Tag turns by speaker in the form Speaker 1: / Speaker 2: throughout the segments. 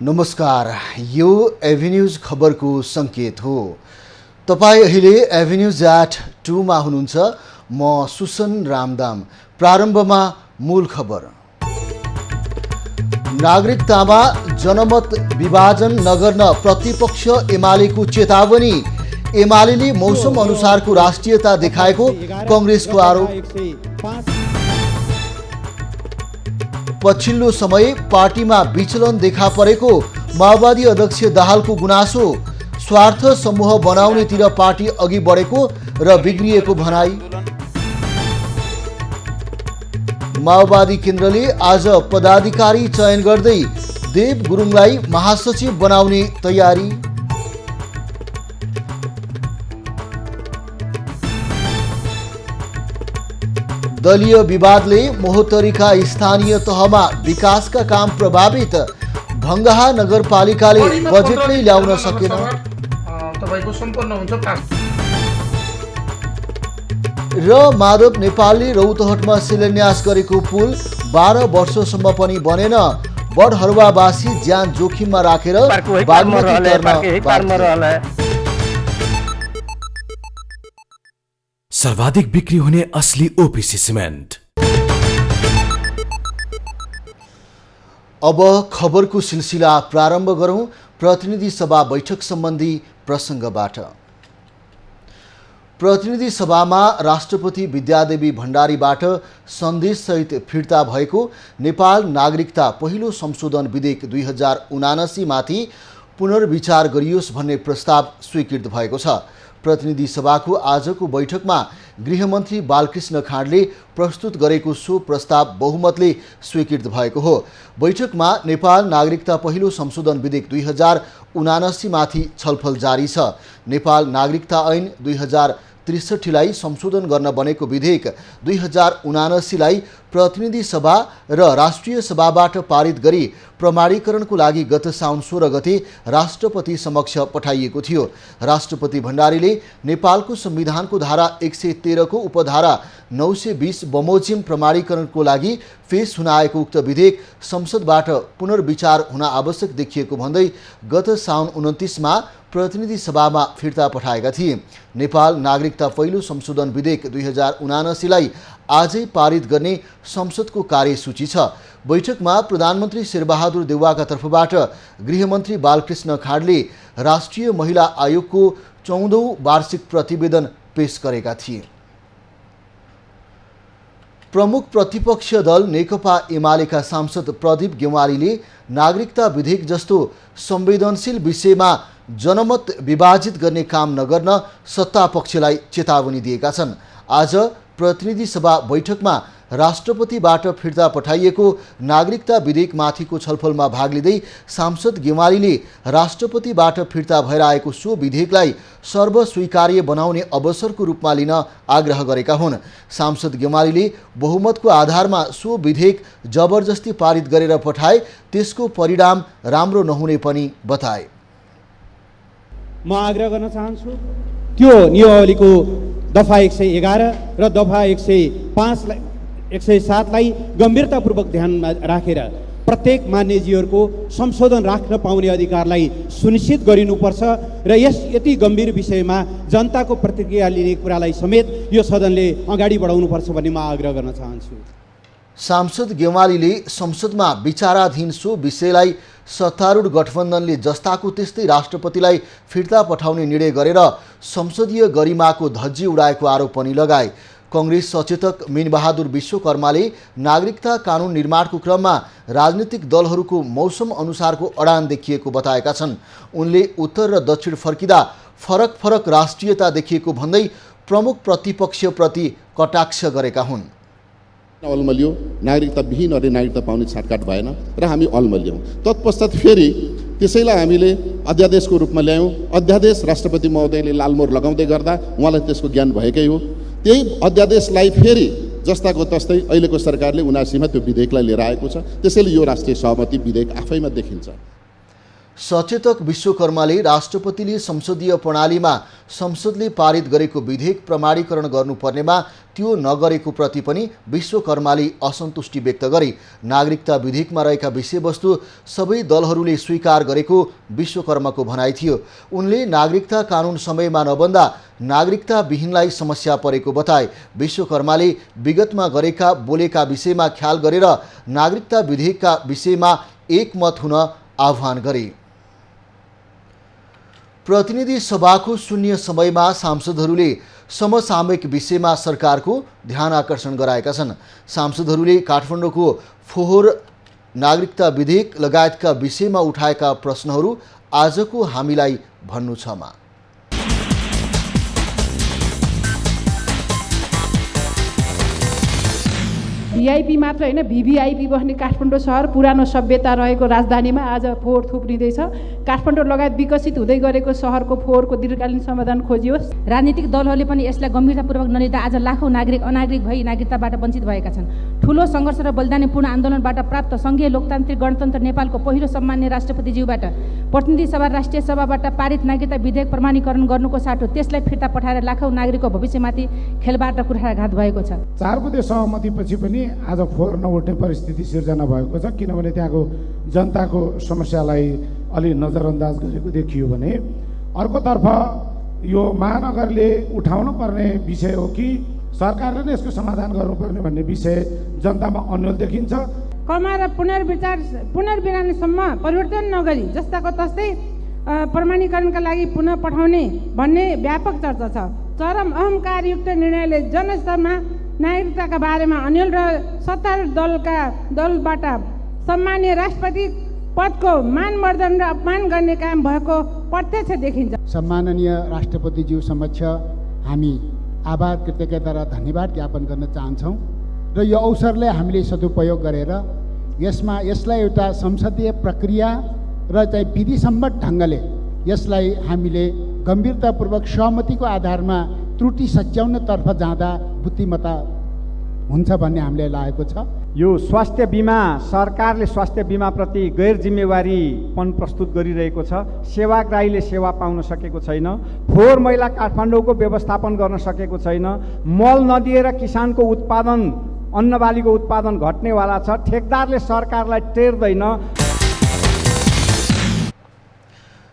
Speaker 1: नमस्कार, यो एभिन्यूज खबरको सङ्केत हो। तपाईँ अहिले एभिन्यूज @2 मा हुनुहुन्छ। म सुसन रामदाम। प्रारम्भमा मूल खबर। नागरिकतामा जनमत विभाजन नगर्न प्रतिपक्ष एमालेको चेतावनी। एमाले मौसम अनुसारको राष्ट्रियता देखाएको कङ्ग्रेसको आरोप। पछिल्लो समय पार्टीमा विचलन देखा परेको माओवादी अध्यक्ष दाहालको गुनासो। स्वार्थ समूह बनाउनेतिर पार्टी अघि बढेको र बिग्रिएको भनाई। माओवादी केन्द्रले आज पदाधिकारी चयन गर्दै देव गुरुङलाई महासचिव बनाउने तयारी। दलीय विवादले मोहतरीका स्थानीय तहमा विकासका काम प्रभावित। भङ्गाहा नगरपालिकाले बजेट नै ल्याउन सकेन।
Speaker 2: तपाईको सम्पन्न हुन्छ
Speaker 1: र माधव नेपालले रौतहटमा शिलान्यास गरेको पुल 12 वर्षसम्म पनि बनेन। बडहरुवावासी ज्यान जोखिममा राखेर बागमती तर्न।
Speaker 3: सर्वाधिक बिक्री हुने असली ओपीसी सिमेन्ट।
Speaker 1: अब खबरको सिलसिला प्रारम्भ गरौं प्रतिनिधि सभा बैठक सम्बन्धी प्रसङ्गबाट। प्रतिनिधि सभामा राष्ट्रपति विद्यादेवी भण्डारीबाट सन्देशसहित फिर्ता भएको नेपाल नागरिकता पहिलो संशोधन विधेयक 2079 माथि पुनर्विचार गरियोस् भन्ने प्रस्ताव स्वीकृत भएको छ। प्रतिनिधि सभाको आजको बैठकमा गृहमन्त्री बालकृष्ण खाँडले प्रस्तुत गरेको सो प्रस्ताव बहुमतले स्वीकृत भएको हो। बैठकमा नेपाल नागरिकता पहिलो संशोधन विधेयक 2079 माथि छलफल जारी छ। नेपाल नागरिकता ऐन 2063 लाई संशोधन गर्न बनेको विधेयक 2079 लाई प्रतिनिधि सभा र राष्ट्रिय सभाबाट पारित गरी प्रमाणीकरणको लागि गत साउन 16 गते राष्ट्रपति समक्ष पठाइएको थियो। राष्ट्रपति भण्डारीले नेपालको संविधानको धारा 113 को उपधारा 920 बमोजिम प्रमाणीकरणको लागि पेश हुन आएको उक्त विधेयक संसदबाट पुनर्विचार हुन आवश्यक देखिएको भन्दै गत साउन 29 मा प्रतिनिधि सभामा फिर्ता पठाएका थिए। नेपाल नागरिकता पहिलो संशोधन विधेयक 2079 लाई आजै पारित गर्ने संसदको कार्यसूची छ। बैठकमा प्रधानमन्त्री शेरबहादुर देउवाका तर्फबाट गृहमन्त्री बालकृष्ण खाँडले राष्ट्रिय महिला आयोगको 14औं वार्षिक प्रतिवेदन पेश गरेका थिए। प्रमुख प्रतिपक्ष दल नेकपा एमालेका सांसद प्रदीप गेवालीले नागरिकता विधेयक जस्तो संवेदनशील विषयमा जनमत विभाजित गर्ने काम नगर्न सत्ता पक्षलाई चेतावनी दिएका छन्। आज प्रतिनिधि सभा बैठकमा राष्ट्रपतिबाट फिर्ता पठाइएको नागरिकता विधेयक माथिको छलफलमा भाग लिँदै सांसद गेवालीले राष्ट्रपतिबाट फिर्ता भएर आएको सो विधेयकलाई सर्वस्वीकार्य बनाउने अवसरको रूपमा लिन आग्रह गरेका हुन्। सांसद गेवालीले बहुमतको आधारमा सो विधेयक जबरजस्ती पारित गरेर पठाए त्यसको परिणाम राम्रो नहुने पनि बताए।
Speaker 4: म आग्रह गर्न चाहन्छु त्यो नियमावलीको दफा 111 र दफा 107 लाई गम्भीरतापूर्वक ध्यानमा राखेर प्रत्येक मान्यजीहरूको संशोधन राख्न पाउने अधिकारलाई सुनिश्चित गरिनुपर्छ र यस यति गम्भीर विषयमा जनताको प्रतिक्रिया लिने कुरालाई समेत यो सदनले अगाडि बढाउनुपर्छ भन्ने म आग्रह गर्न चाहन्छु।
Speaker 1: सांसद गेवालीले संसदमा विचाराधीन सो विषयलाई सत्तारूढ गठबन्धनले जस्ताको त्यस्तै राष्ट्रपतिलाई फिर्ता पठाउने निर्णय गरेर संसदीय गरिमाको धज्जी उडाएको आरोप पनि लगाए। कांग्रेस सचेतक मीनबहादुर विश्वकर्माले नागरिकता कानुन निर्माणको क्रममा राजनीतिक दलहरूको मौसम अनुसारको अडान देखिएको बताएका छन्। उनले उत्तर र दक्षिण फर्किँदा फरक फरक राष्ट्रियता देखिएको भन्दै प्रमुख प्रतिपक्षप्रति कटाक्ष गरेका हुन्।
Speaker 5: अलमलियो नागरिकता विहीनहरूले नागरिकता पाउने छाटकाट भएन र हामी अलमलियौँ। तत्पश्चात फेरि त्यसैलाई हामीले अध्यादेशको रूपमा ल्यायौँ। अध्यादेश राष्ट्रपति महोदयले लालमोहर लगाउँदै गर्दा उहाँलाई त्यसको ज्ञान भएकै हो। त्यही अध्यादेशलाई फेरि जस्ताको तस्तै अहिलेको सरकारले 79 मा त्यो विधेयकलाई लिएर आएको छ। त्यसैले यो राष्ट्रिय सहमति विधेयक आफैमा देखिन्छ।
Speaker 1: सचेतक विश्वकर्माले राष्ट्रपतिले संसदीय प्रणालीमा संसदले पारित गरेको विधेयक प्रमाणीकरण गर्नुपर्नेमा त्यो नगरेको प्रति पनि विश्वकर्माले असन्तुष्टि व्यक्त गरे। नागरिकता विधेयकमा रहेका विषयवस्तु सबै दलहरूले स्वीकार गरेको विश्वकर्माको भनाइ थियो। उनले नागरिकता कानुन समयमा नबन्दा नागरिकता विहीनलाई समस्या परेको बताए। विश्वकर्माले विगतमा गरेका बोलेका विषयमा ख्याल गरेर नागरिकता विधेयकका विषयमा एकमत हुन आह्वान गरे। प्रतिनिधि सभाको शून्य समयमा सांसदहरूले समसामयिक विषयमा सरकारको ध्यान आकर्षण गराएका छन्। सांसदहरूले काठमाडौँको फोहोर, नागरिकता विधेयक लगायतका विषयमा उठाएका प्रश्नहरू आजको हामीलाई भन्नु छमा।
Speaker 6: भिआइपी मात्र होइन, भिभिआइपी बस्ने काठमाडौँ सहर पुरानो सभ्यता रहेको राजधानीमा आज फोहोर थुप्रिँदैछ। काठमाडौँ लगायत विकसित हुँदै गरेको सहरको फोहोरको दीर्घकालीन समाधान खोजियोस्।
Speaker 7: राजनीतिक दलहरूले पनि यसलाई गम्भीरतापूर्वक नलिँदा आज लाखौँ नागरिक अनागरिक भई नागरिकताबाट वञ्चित भएका छन्। ठुलो सङ्घर्ष र बलिदानीपूर्ण आन्दोलनबाट प्राप्त सङ्घीय लोकतान्त्रिक गणतन्त्र नेपालको पहिलो सम्मान्य राष्ट्रपतिज्यूबाट प्रतिनिधि सभा राष्ट्रिय सभाबाट पारित नागरिकता विधेयक प्रमाणीकरण गर्नुको साटो त्यसलाई फिर्ता पठाएर लाखौँ नागरिकको भविष्यमाथि खेलबाट कुठाराघात भएको छ।
Speaker 8: 4 बुँदे सहमतिपछि पनि आज फोहोर नउठ्ने परिस्थिति सिर्जना भएको छ, किनभने त्यहाँको जनताको समस्यालाई अलि नजरअन्दाज गरेको देखियो भने अर्कोतर्फ यो महानगरले उठाउनु पर्ने विषय हो कि सरकारले नै यसको समाधान गर्नुपर्ने भन्ने विषय जनतामा अन्यल देखिन्छ।
Speaker 9: कमा र पुनर्विरामीसम्म परिवर्तन नगरी जस्ताको तस्तै प्रमाणीकरणका लागि पुनः पठाउने भन्ने व्यापक चर्चा छ। चरम अहङ्कारयुक्त निर्णयले जनस्तरमा नागरिकताका बारेमा अन्यल र सत्तारूढ दलबाट सम्मान्य राष्ट्रपति पदको मानवर्धन र अपमान गर्ने काम भएको प्रत्यक्ष देखिन्छ।
Speaker 10: सम्माननीय राष्ट्रपतिज्यू समक्ष हामी आभार, कृतज्ञता र धन्यवाद ज्ञापन गर्न चाहन्छौँ र यो अवसरलाई हामीले सदुपयोग गरेर यसलाई एउटा संसदीय प्रक्रिया र चाहिँ विधिसम्मत ढङ्गले यसलाई हामीले गम्भीरतापूर्वक सहमतिको आधारमा त्रुटि सच्याउनतर्फ जाँदा बुद्धिमत्ता हुन्छ भन्ने हामीलाई लागेको छ।
Speaker 4: यो स्वास्थ्य बिमा, सरकारले स्वास्थ्य बिमाप्रति गैर जिम्मेवारीपन प्रस्तुत गरिरहेको छ। सेवाग्राहीले सेवा पाउन सकेको छैन। फोहोर मैला काठमाडौँको व्यवस्थापन गर्न सकेको छैन। मल नदिएर किसानको उत्पादन, अन्नबालीको उत्पादन घट्नेवाला छ। ठेकदारले सरकारलाई टेर्दैन।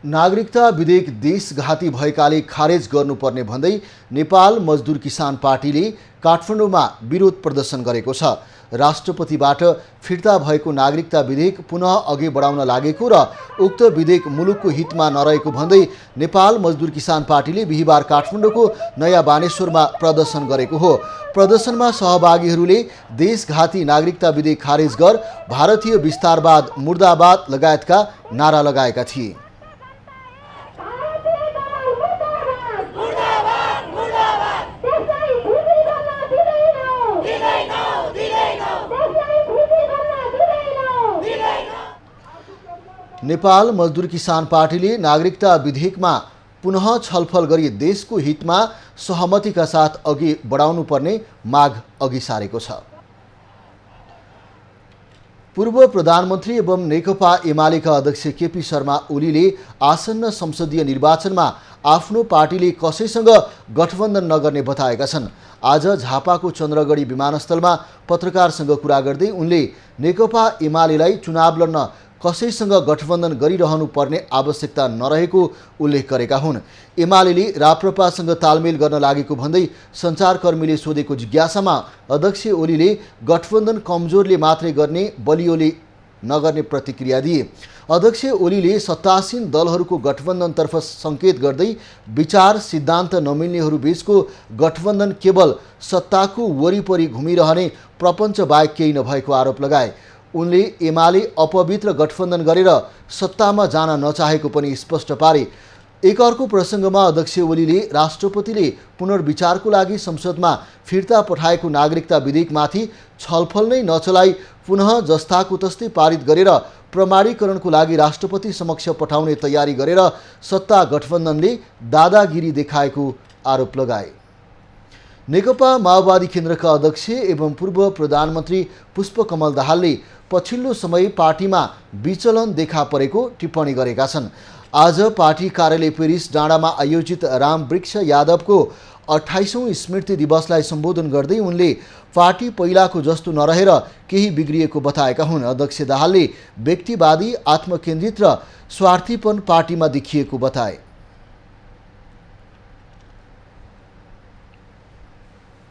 Speaker 1: नागरिकता विधेयक देशघाती भएकाले खारेज गर्नुपर्ने भन्दै नेपाल मजदुर किसान पार्टीले काठमाडौँमा विरोध प्रदर्शन गरेको छ। राष्ट्रपतिबाट फिर्ता भएको नागरिकता विधेयक पुनः अघि बढाउन लागेको र उक्त विधेयक मुलुकको हितमा नरहेको भन्दै नेपाल मजदुर किसान पार्टीले बिहिबार काठमाडौँको नयाँ बानेश्वरमा प्रदर्शन गरेको हो। प्रदर्शनमा सहभागीहरूले देशघाती नागरिकता विधेयक खारेज गर, भारतीय विस्तारवाद मुर्दाबाद लगायतका नारा लगाएका थिए। नेपाल मजदुर किसान पार्टीले नागरिकता विधेयकमा पुनः छलफल गरी देशको हितमा सहमतिका साथ अघि बढाउनुपर्ने माग अघि सारेको छ। पूर्व प्रधानमन्त्री एवं नेकपा एमालेका अध्यक्ष केपी शर्मा ओलीले आसन्न संसदीय निर्वाचनमा आफ्नो पार्टीले कसैसँग गठबन्धन नगर्ने बताएका छन्। आज झापाको चन्द्रगढी विमानस्थलमा पत्रकारसँग कुरा गर्दै उनले नेकपा एमालेलाई चुनाव लड्न कसैसँग गठबन्धन गरिरहनु पर्ने आवश्यकता नरहेको उल्लेख गरेका हुन्। एमालेले राप्रपासँग तालमेल गर्न लागेको भन्दै सञ्चारकर्मीले सोधेको जिज्ञासामा अध्यक्ष ओलीले गठबन्धन कमजोरले मात्रै गर्ने, बलियोले नगर्ने प्रतिक्रिया दिए। अध्यक्ष ओलीले सत्तासीन दलहरूको गठबन्धनतर्फ सङ्केत गर्दै विचार सिद्धान्त नमिल्नेहरू बीचको गठबन्धन केवल सत्ताको वरिपरि घुमिरहने प्रपञ्च बाहेक केही नभएको आरोप लगाए। उनले एमाले अपवित्र गठबन्धन गरेर सत्तामा जान नचाहेको पनि स्पष्ट पारे। एक अर्को प्रसङ्गमा अध्यक्ष ओलीले राष्ट्रपतिले पुनर्विचारको लागि संसदमा फिर्ता पठाएको नागरिकता विधेयकमाथि छलफल नै नचलाई पुनः जस्ताको तस्तै पारित गरेर प्रमाणीकरणको लागि राष्ट्रपति समक्ष पठाउने तयारी गरेर सत्ता गठबन्धनले दादागिरी देखाएको आरोप लगाए। नेकपा माओवादी केन्द्रका अध्यक्ष एवं पूर्व प्रधानमन्त्री पुष्पकमल दाहालले पछिल्लो समय पार्टीमा विचलन देखा परेको टिप्पणी गरेका छन्। आज पार्टी कार्यालय पेरिस डाँडामा आयोजित रामवृक्ष यादवको 28औं स्मृति दिवसलाई सम्बोधन गर्दै उनले पार्टी पहिलाको जस्तो नरहेर केही बिग्रिएको बताएका हुन्। अध्यक्ष दाहालले व्यक्तिवादी, आत्मकेन्द्रित र स्वार्थीपन पार्टीमा देखिएको बताए।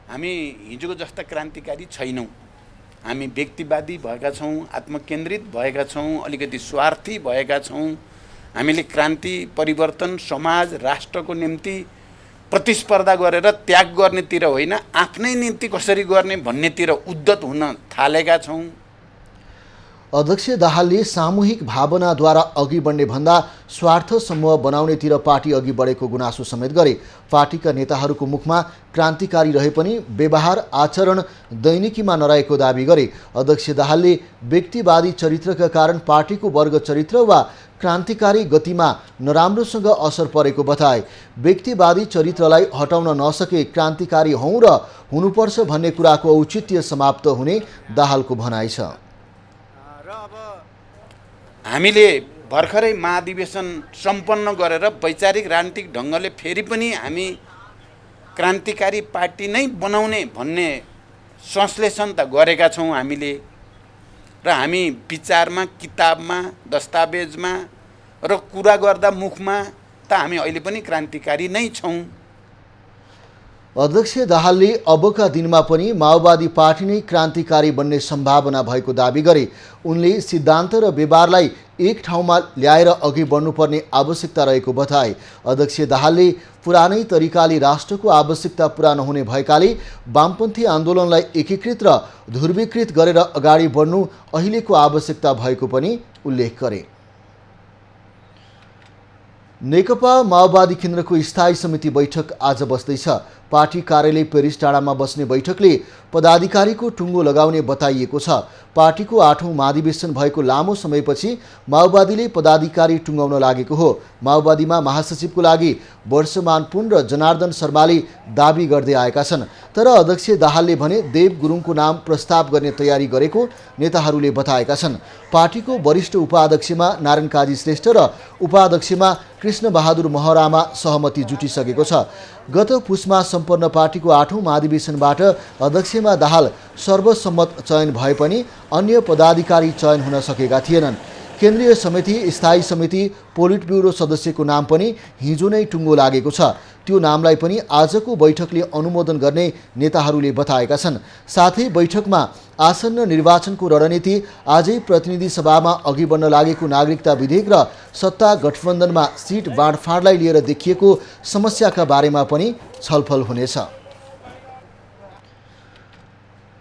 Speaker 11: हामी हिजोको जस्ता क्रान्तिकारी छैनौँ। हामी व्यक्तिवादी भएका छौँ, आत्मकेन्द्रित भएका छौँ, अलिकति स्वार्थी भएका छौँ। हामीले क्रान्ति, परिवर्तन, समाज, राष्ट्रको निम्ति प्रतिस्पर्धा गरेर त्याग गर्नेतिर होइन, आफ्नै निम्ति कसरी गर्ने भन्नेतिर उद्यत हुन थालेका छौँ।
Speaker 1: अध्यक्ष दाहालले सामूहिक भावनाद्वारा अघि बढ्ने भन्दा स्वार्थ समूह बनाउनेतिर पार्टी अघि बढेको गुनासो समेत गरे। पार्टीका नेताहरूको मुखमा क्रान्तिकारी रहे पनि व्यवहार, आचरण दैनिकीमा नरहेको दाबी गरे। अध्यक्ष दाहालले व्यक्तिवादी चरित्रका कारण पार्टीको वर्ग चरित्र वा क्रान्तिकारी गतिमा नराम्रोसँग असर परेको बताए। व्यक्तिवादी चरित्रलाई हटाउन नसके क्रान्तिकारी हौँ र हुनुपर्छ भन्ने कुराको औचित्य समाप्त हुने दाहालको भनाइ छ।
Speaker 11: हामीले भर्खरै महाधिवेशन सम्पन्न गरेर वैचारिक राजनीतिक ढङ्गले फेरि पनि हामी क्रान्तिकारी पार्टी नै बनाउने भन्ने संश्लेषण त गरेका छौँ हामीले। र हामी विचारमा, किताबमा, दस्तावेजमा र कुरा गर्दा मुखमा त हामी अहिले पनि क्रान्तिकारी नै छौँ।
Speaker 1: अध्यक्ष दाहालले अबका दिनमा पनि माओवादी पार्टी नै क्रान्तिकारी बन्ने सम्भावना भएको दाबी गरे। उनले सिद्धान्त र व्यवहारलाई एक ठाउँमा ल्याएर अघि बढ्नुपर्ने आवश्यकता रहेको बताए। अध्यक्ष दाहालले पुरानै तरिकाले राष्ट्रको आवश्यकता पुरा नहुने भएकाले वामपन्थी आन्दोलनलाई एकीकृत र ध्रुवीकृत गरेर अगाडि बढ्नु अहिलेको आवश्यकता भएको पनि उल्लेख गरे। नेकपा माओवादी केन्द्रको स्थायी समिति बैठक आज बस्दैछ। पार्टी कार्यालय पेरिस डाँडामा बस्ने बैठकले पदाधिकारीको टुङ्गो लगाउने बताइएको छ। पार्टीको 8औं महाधिवेशन भएको लामो समयपछि माओवादीले पदाधिकारी टुङ्गाउन लागेको हो। माओवादीमा महासचिवको लागि वर्षमान पुन र जनार्दन शर्माले दाबी गर्दै आएका छन्। तर अध्यक्ष दाहालले भने देव गुरुङको नाम प्रस्ताव गर्ने तयारी गरेको नेताहरूले बताएका छन्। पार्टीको वरिष्ठ उपाध्यक्षमा नारायण काजी श्रेष्ठ र उपाध्यक्षमा कृष्णबहादुर महरामा सहमति जुटिसकेको छ। गत पुसमा सम्पन्न पार्टीको 8औं महाधिवेशनबाट अध्यक्षमा दाहाल सर्वसम्मत चयन भए पनि अन्य पदाधिकारी चयन हुन सकेका थिएनन्। केन्द्रीय समिति, स्थायी समिति, पोलिट ब्युरो सदस्यको नाम पनि हिजो नै टुङ्गो लागेको छ। त्यो नामलाई पनि आजको बैठकले अनुमोदन गर्ने नेताहरूले बताएका छन्। साथै बैठकमा आसन्न निर्वाचनको रणनीति, आजै प्रतिनिधि सभामा अघि बढ्न लागेको नागरिकता विधेयक र सत्ता गठबन्धनमा सिट बाँडफाँडलाई लिएर देखिएको समस्याका बारेमा पनि छलफल हुनेछ।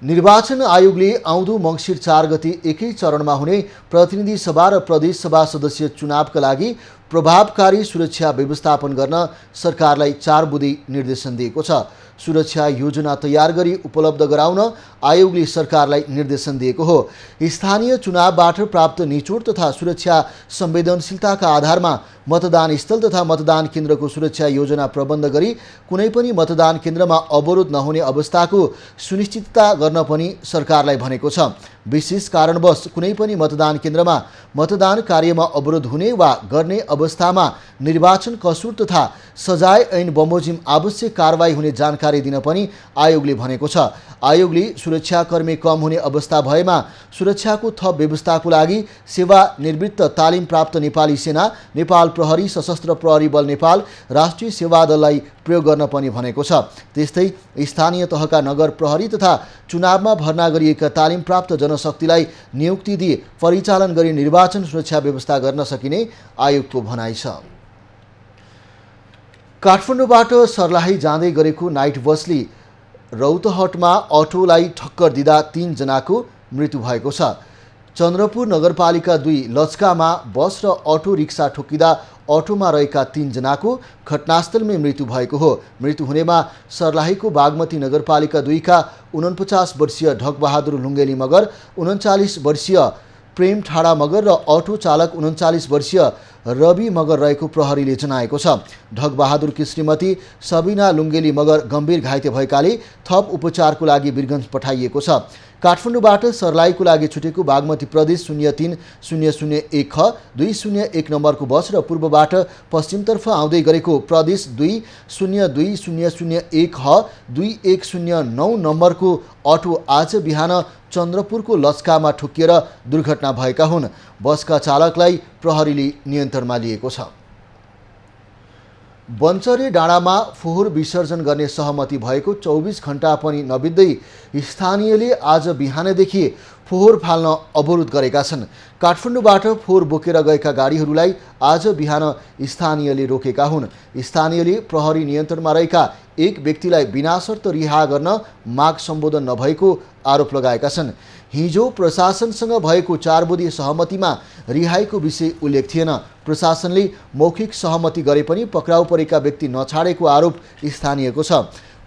Speaker 1: निर्वाचन आयोगले आउँदो मङ्सिर 4 गते एकै चरणमा हुने प्रतिनिधि सभा र प्रदेश सभा सदस्य चुनावका लागि प्रभावकारी सुरक्षा व्यवस्थापन गर्न सरकारलाई 4 बुँदे निर्देशन दिएको छ। सुरक्षा योजना तयार गरी उपलब्ध गराउन आयोगले सरकारलाई निर्देशन दिएको हो। स्थानीय चुनावबाट प्राप्त निचोड तथा सुरक्षा संवेदनशीलताका आधारमा मतदान स्थल तथा मतदान केन्द्रको सुरक्षा योजना प्रबन्ध गरी कुनै पनि मतदान केन्द्रमा अवरोध नहुने अवस्थाको सुनिश्चितता गर्न पनि सरकारलाई भनेको छ। विशेष कारणवश कुनै पनि मतदान केन्द्रमा मतदान कार्यमा अवरोध हुने वा गर्ने अवस्थामा निर्वाचन कसुर तथा सजाय ऐन बमोजिम आवश्यक कारबाही हुने जानकारी दिन पनि आयोगले भनेको छ। आयोगले सुरक्षाकर्मी कम हुने अवस्था भएमा सुरक्षाको थप व्यवस्थाको लागि सेवानिवृत्त तालिम प्राप्त नेपाली सेना, नेपाल प्रहरी, सशस्त्र प्रहरी बल नेपाल, राष्ट्रिय सेवा दललाई प्रयोग गर्न पनि भनेको छ। त्यस्तै स्थानीय तहका नगर प्रहरी तथा चुनावमा भर्ना गरिएका तालिम प्राप्त जनशक्तिलाई नियुक्ति दिए परिचालन गरी निर्वाचन सुरक्षा व्यवस्था गर्न सकिने आयोगको भनाइ छ। काठमाडौँबाट सर्लाही जाँदै गरेको नाइट बसले रौतहटमा अटोलाई ठक्कर दिँदा 3 जनाको मृत्यु भएको छ। चन्द्रपुर नगरपालिका 2 लचकामा बस र अटो रिक्सा ठोकिँदा अटोमा रहेका 3 जनाको घटनास्थलमै मृत्यु भएको हो। मृत्यु हुनेमा सर्लाहीको बागमती नगरपालिका 2 का 49 वर्षीय ढकबहादुर लुङ्गेली मगर, 39 वर्षीय प्रेम ठाडा मगर र अटो चालक 39 वर्षीय रवि मगर रहेको प्रहरीले जनाएको छ। ढकबहादुरकी श्रीमती सबिना लुङ्गेली मगर गम्भीर घाइते भएकाले थप उपचारको लागि वीरगञ्ज पठाइएको छ। काठमाडौँबाट सर्लाहीको लागि छुटेको बागमती प्रदेश 03-001 ख 201 नम्बरको बस र पूर्वबाट पश्चिमतर्फ आउँदै गरेको प्रदेश 2-02-001 ख 2109 नम्बरको अटो आज बिहान चन्द्रपुरको लस्कामा ठोकिएर दुर्घटना भएका हुन्। बसका चालकलाई प्रहरीले नियन्त्रणमा लिएको छ। बन्चरे डाँडामा फोहोर विसर्जन गर्ने सहमति भएको 24 घण्टा पनि नबित्दै स्थानीयले आज बिहानदेखि फोहोर फाल्न अवरोध गरेका छन्। काठमाडौँबाट फोहोर बोकेर गएका गाडीहरूलाई आज बिहान स्थानीयले रोकेका हुन्। स्थानीयले प्रहरी नियन्त्रणमा रहेका एक व्यक्तिलाई बिनाशर्त रिहा गर्न माग सम्बोधन नभएको आरोप लगाएका छन्। हिजो प्रशासनसँग भएको 4 बुँदे सहमतिमा रिहाईको विषय उल्लेख थिएन। प्रशासनले मौखिक सहमति गरे पनि पक्राउ परेका व्यक्ति नछाडेको आरोप स्थानीयको छ।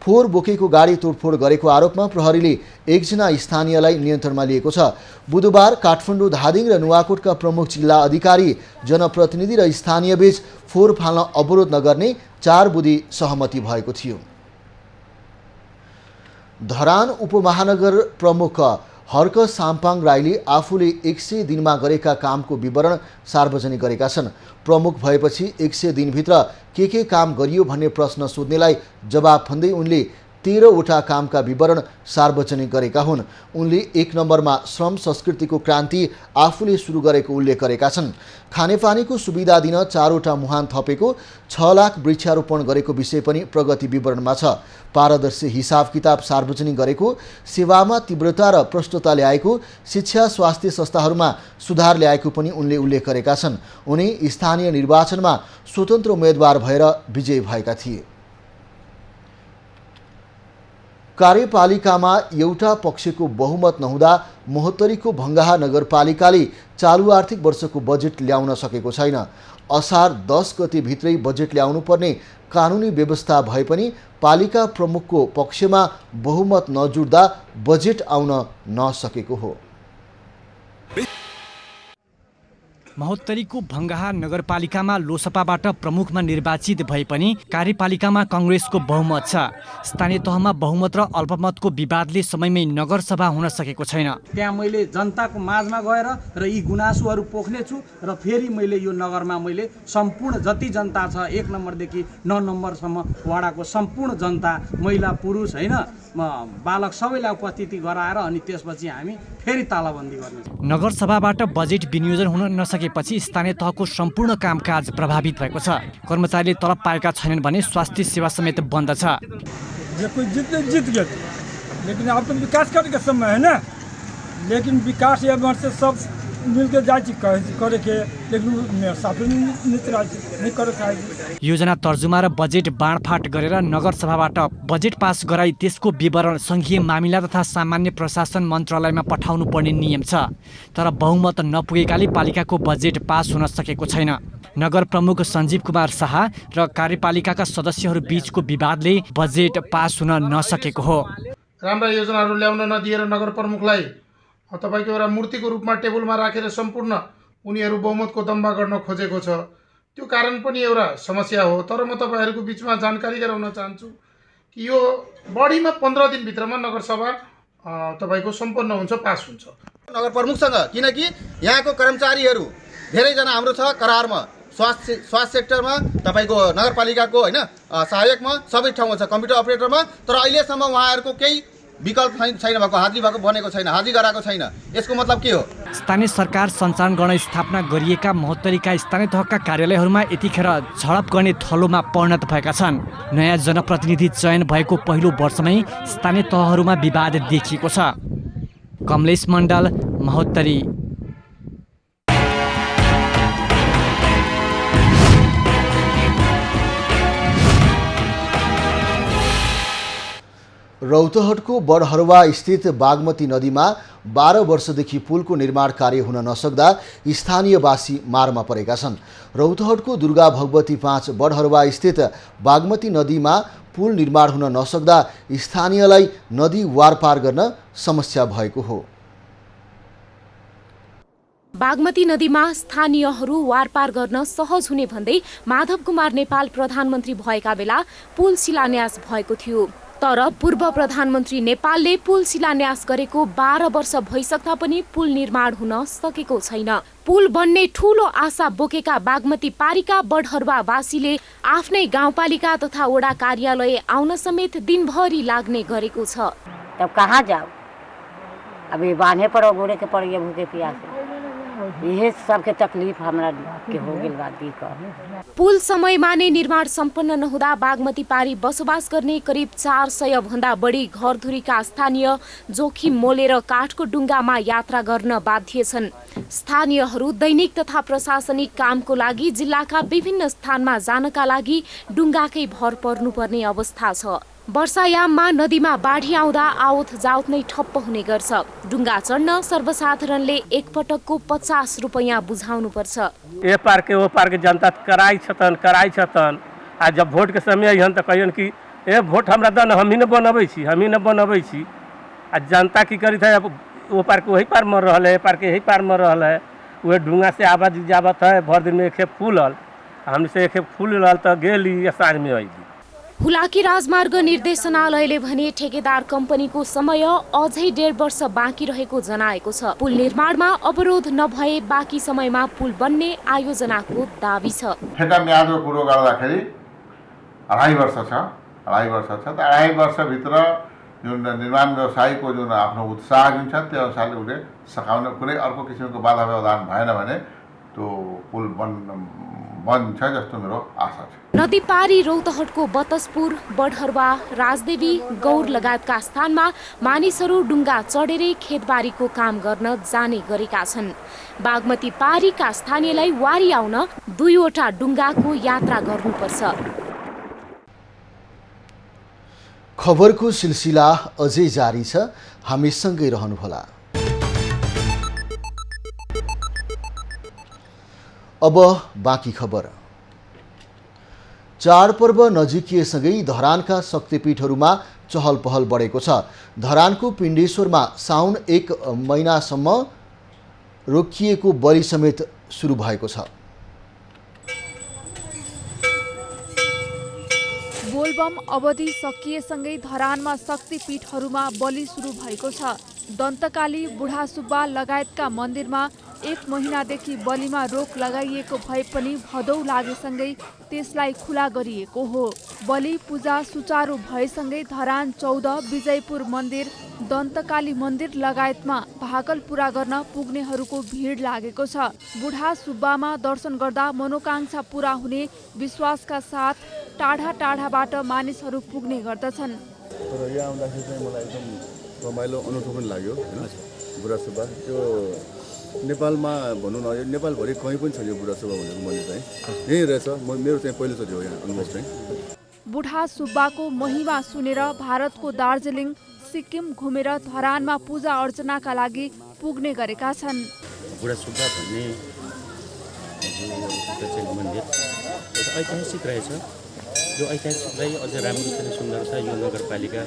Speaker 1: फोहोर बोकेको गाडी तोडफोड गरेको आरोपमा प्रहरीले एकजना स्थानीयलाई नियन्त्रणमा लिएको छ। बुधबार काठमाडौँ, धादिङ र नुवाकोटका प्रमुख जिल्ला अधिकारी, जनप्रतिनिधि र स्थानीयबीच फोहोर फाल्न अवरोध नगर्ने 4 बुँदे सहमति भएको थियो। धरान उपमहानगर प्रमुख हर्क साम्पाङ राईले आफूले 100 दिनमा गरेका कामको विवरण सार्वजनिक गरेका छन्। प्रमुख भएपछि 100 दिनभित्र के काम गरियो भन्ने प्रश्न सोध्नेलाई जवाब भन्दै उनले 13वटा कामका विवरण सार्वजनिक गरेका हुन्। उनले 1 नम्बरमा श्रम संस्कृतिको क्रान्ति आफूले सुरु गरेको उल्लेख गरेका छन्। खानेपानीको सुविधा दिन 4वटा मुहान थपेको, 6 लाख वृक्षारोपण गरेको विषय पनि प्रगति विवरणमा छ। पारदर्शी हिसाब किताब सार्वजनिक गरेको, सेवामा तीव्रता र प्रष्टता ल्याएको, शिक्षा स्वास्थ्य संस्थाहरूमा सुधार ल्याएको पनि उनले उल्लेख गरेका छन्। उनी स्थानीय निर्वाचनमा स्वतन्त्र उम्मेदवार भएर विजयी भएका थिए। कार्यपालिकामा एउटा पक्षको बहुमत नहुँदा महोत्तरीको भङ्गाहा नगरपालिकाले चालु आर्थिक वर्षको बजेट ल्याउन सकेको छैन। असार 10 गते भित्रै बजेट ल्याउनुपर्ने कानुनी व्यवस्था भए पनि पालिका प्रमुखको पक्षमा बहुमत नजुट्दा बजेट आउन नसकेको हो।
Speaker 12: महोत्तरीको भङ्गाहा नगरपालिकामा लोसपाबाट प्रमुखमा निर्वाचित भए पनि कार्यपालिकामा काङ्ग्रेसको बहुमत छ। स्थानीय तहमा बहुमत र अल्पमतको विवादले समयमै नगरसभा हुन सकेको छैन।
Speaker 13: त्यहाँ मैले जनताको माझमा गएर र यी गुनासोहरू पोख्नेछु र फेरि मैले यो नगरमा मैले सम्पूर्ण जति जनता छ 1 नम्बरदेखि 9 नम्बरसम्म वाडाको सम्पूर्ण जनता, महिला पुरुष हैन, बालक सबैलाई उपस्थिति गराएर अनि त्यसपछि हामी फेरि तालाबन्दी गर्नेछौँ।
Speaker 12: नगरसभाबाट बजेट विनियोजन हुन नसकेपछि स्थानीय तहको सम्पूर्ण कामकाज प्रभावित भएको छ। कर्मचारीले तलब पाएका छैनन् भने स्वास्थ्य सेवा समेत बन्द छ।
Speaker 14: कोई जीत गए लेकिन अब तो विकास करने का समय है ना, लेकिन विकास ये से सब मिलकर जाए करे के, लेकिन नहीं करे।
Speaker 12: योजना तर्जुमा र बजेट बाँडफाँट गरेर नगरसभाबाट बजेट पास गराई त्यसको विवरण सङ्घीय मामिला तथा सामान्य प्रशासन मन्त्रालयमा पठाउनु पर्ने नियम छ। तर बहुमत नपुगेकाले पालिकाको बजेट पास हुन सकेको छैन। नगर प्रमुख सञ्जीव कुमार शाह र कार्यपालिकाका सदस्यहरू बीचको विवादले बजेट पास हुन नसकेको हो।
Speaker 2: राम्रा योजनाहरू ल्याउन नदिएर नगर प्रमुखलाई तपाईको एउटा मूर्तिको रूपमा टेबलमा राखेर सम्पूर्ण उनीहरू बहुमतको दम्बा गर्न खोजेको छ। त्यो कारण पनि एउटा समस्या हो। तर म तपाईहरुको बीचमा जानकारी गराउन चाहन्छु कि यो बढीमा 15 दिनभित्रमा नगरसभा तपाईको सम्पन्न हुन्छ, पास हुन्छ।
Speaker 15: नगर प्रमुखसँग, किनकि यहाँको कर्मचारीहरू धेरैजना हाम्रो छ करारमा, स्वास्थ्य सेक्टरमा, तपाईको नगरपालिकाको हैन सहायकमा, सबै ठाउँमा छ, कम्प्युटर अपरेटरमा। तर अहिलेसम्म उहाँहरूको केही विकल्प छैन भएको, हाजिरी भएको बनेको छैन, हाजिरी गराएको छैन। यसको मतलब के हो?
Speaker 12: स्थानीय सरकार सञ्चालन गर्न स्थापना गरिएका महोत्तरीका स्थानीय तहका कार्यालयहरूमा यतिखेर झडप गर्ने थलोमा परिणत भएका छन्। नयाँ जनप्रतिनिधि चयन भएको पहिलो वर्षमै स्थानीय तहहरूमा विवाद देखिएको छ। कमलेश मण्डल, महोत्तरी।
Speaker 1: रौतहटको बडहरुवा स्थित बागमती नदीमा 12 वर्षदेखि पुलको निर्माण कार्य हुन नसक्दा स्थानीयवासी मारमा परेका छन्। रौतहटको दुर्गा भगवती 5 बडहरुवा स्थित बागमती नदीमा पुल निर्माण हुन नसक्दा स्थानीयलाई नदी वारपार गर्न समस्या भएको हो।
Speaker 16: बागमती नदीमा स्थानीयहरू वारपार गर्न सहज हुने भन्दै माधव कुमार नेपाल प्रधानमन्त्री भएका बेला पुल शिलान्यास भएको थियो। तर पूर्व प्रधानमन्त्री नेपालले पुल शिलान्यास गरेको 12 वर्ष भइसक्दा पनि पुल निर्माण हुन सकेको छैन। पुल बन्ने ठूलो आशा बोकेका बागमती पारीका बडहरुवावासीले आफ्नै गाउँपालिका तथा वडा कार्यालय आउन समेत दिनभरि लाग्ने गरेको छ।
Speaker 17: तब कहाँ जाओ? अभी बांधे पड़ो, गोड़े के पड़ गए भूखे प्यासे। यही सबके तकलीफ हमरा के हो गेल बा दी का।
Speaker 16: पुल समयमा नै निर्माण सम्पन्न नहुँदा बागमती पारी बसोबास गर्ने करिब 400 भन्दा बढी घरधुरीका स्थानीय जोखिम मोलेर काठको डुङ्गामा यात्रा गर्न बाध्य छन्। स्थानीयहरू दैनिक तथा प्रशासनिक कामको लागि जिल्लाका विभिन्न स्थानमा जानका लागि डुङ्गाकै भर पर्नुपर्ने अवस्था छ। वर्षायाममा नदीमा बाढी आउँदा आवत जावत नै ठप्प हुने गर्छ। डुङ्गा चढ्न सर्वसाधारणले एकपटकको 50 रुपैयाँ बुझाउनु पर्छ।
Speaker 18: ए पार के ओ पार के जनता कराई छतन आ जब भोट के समय हन त कहियन कि ए भोट हमरा दन हमही न बनबै छी आ जनता की करी था ओ पार के वही पार मर रहल है, ए पार के यही पार मर रहल है। वह डुंगा से आवाज जावत है, भर दिन में एक खेप फूलल, हमसे एक खेप फूलल त गेली या साँझ में आइली।
Speaker 16: हुलाकी राजमार्ग निर्देशनालयले भने ठेकेदार कम्पनीको समय अझै 1.5 वर्ष बाँकी रहेको जनाएको छ। पुल निर्माणमा अवरोध नभए बाँकी समयमा पुल बन्ने आयोजनाको दाबी छ।
Speaker 19: ठेका म्यादको कुरो गर्दाखेरि 2.5 वर्ष छ। 2.5 वर्ष छ त 2.5 वर्षभित्र जुन निर्माण व्यवसायीको जुन आफ्नो उत्साह जुन छ त्यो अनुसारले उसले सकाउन कुनै अर्को किसिमको बाधा व्यवधान भएन भने त्यो पुल बन्छ जस्तो मेरो आशा छ।
Speaker 16: नदी पारी रौतहटको बतसपुर, बडहरुवा, राजदेवी, गौर लगायतका स्थानमा मानिसहरू डुङ्गा चढेरै खेतबारीको काम गर्न जाने गरेका छन्। बागमती पारीका स्थानीयलाई वारी आउन 2वटा डुङ्गाको यात्रा गर्नुपर्छ।
Speaker 1: खबरको सिलसिला अझै जारी छ, हामी सँगै रहनुहोला। अब बाँकी खबर। चाडपर्व नजिकिएसँगै धरानका शक्तिपीठहरूमा चहल पहल बढेको छ। धरानको पिण्डेश्वरमा साउन 1 महिनासम्म रोकिएको बलि समेत सुरु भएको छ।
Speaker 20: बोलबम अवधि सकिएसँगै धरानमा शक्तिपीठहरूमा बलि सुरु भएको छ। दन्तकाली, बुढासुब्बा लगायतका मन्दिरमा 1 महिनादेखि बलिमा रोक लगाइएको भए पनि भदौ लागेसँगै त्यसलाई खुला गरिएको हो। बलि पूजा सुचारू भएसँगै धरान 14, विजयपुर मन्दिर, दन्तकाली मन्दिर लगायतमा भाकल पूरा गर्न पुग्नेहरूको भिड लागेको छ। बुढा सुब्बामा दर्शन गर्दा मनोकांक्षा पूरा हुने विश्वासका साथ टाढा टाढाबाट मानिसहरू पुग्ने गर्दछन्।
Speaker 21: तर यहाँ आउँदाखेरि चाहिँ मलाई एकदम रमाइलो अनौठो पनि लाग्यो हैन। बुढा सुब्बा त्यो नेपालमा भनौँ न, नेपालभरि कहीँ पनि छैन यो बुढा सुब्बा भनेको मन्दिर चाहिँ यही रहेछ। मेरो चाहिँ पहिलोचोटि हो यहाँ अनुभव चाहिँ।
Speaker 20: बुढा सुब्बाको महिमा सुनेर भारतको दार्जिलिङ, सिक्किम घुमेर धरानमा पूजा अर्चनाका लागि पुग्ने गरेका छन्।
Speaker 22: बुढा सुब्बा भन्ने मन्दिर ऐतिहासिक रहेछ। यो ऐतिहासिकलाई अझ राम्रो चाहिँ सुन्दर छ। यो नगरपालिकाले